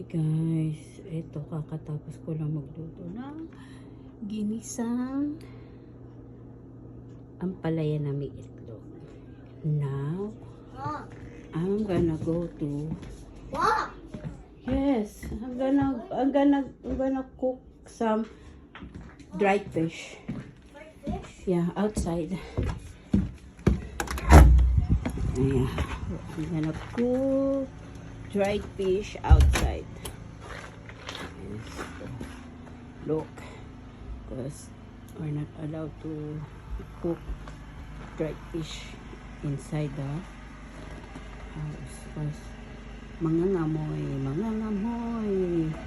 Hi guys, ito kakatapos ko lang magluto ng ginisang ampalaya na may itlog. Now, I'm gonna go to yes, I'm gonna cook some dried fish. Yeah, outside. Yeah, I'm gonna cook dried fish outside. Yes. Look, because we're not allowed to cook dried fish inside the house because mangangamoy.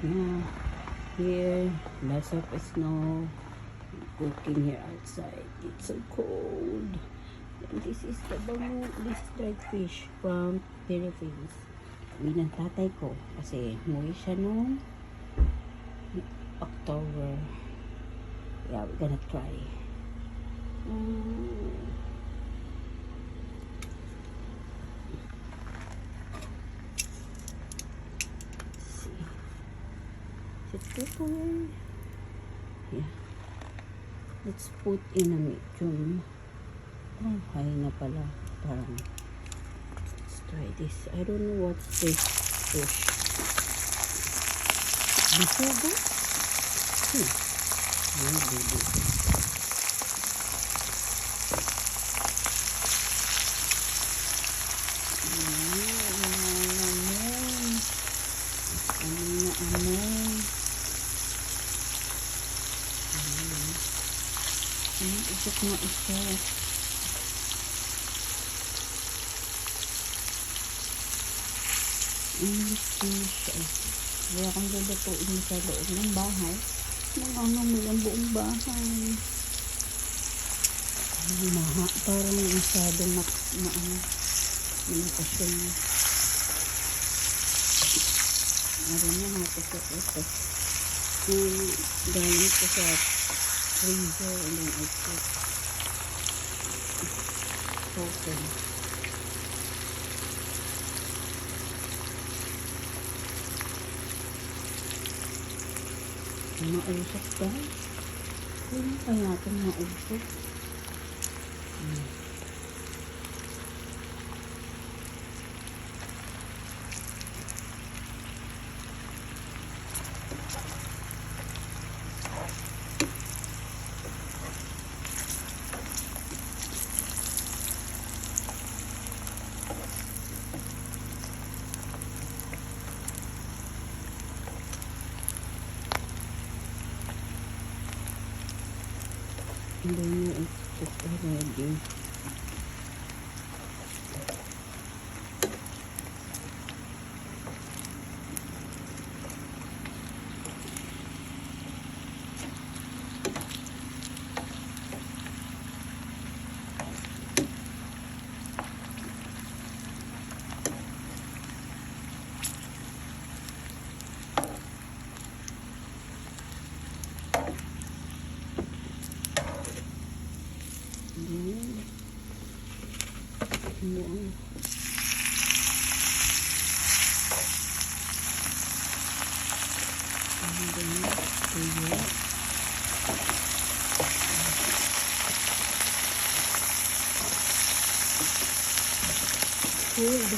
Yeah, here lots of snow. Cooking here outside. It's so cold. And this is the this dried fish from Philippines. Uwi ng tatay ko kasi umuwi siya noong October. Yeah, we're gonna try. See. Is it good? Yeah. Let's put in a medium. Oh, high na pala. Parang let's try this. I don't know what's this fish. Bisugo? Ay, baby. Ikot na isa. English fish. Wala kang lulutuin sa loob ng bahay. Nangangamoy ang buong bahay. Parang masyadong nakasyon na. Meron na natin ito. Galing ko sa freezer and then I put open. Mausok guys. Ano kaya itong mausok? And then it's just already. Cold.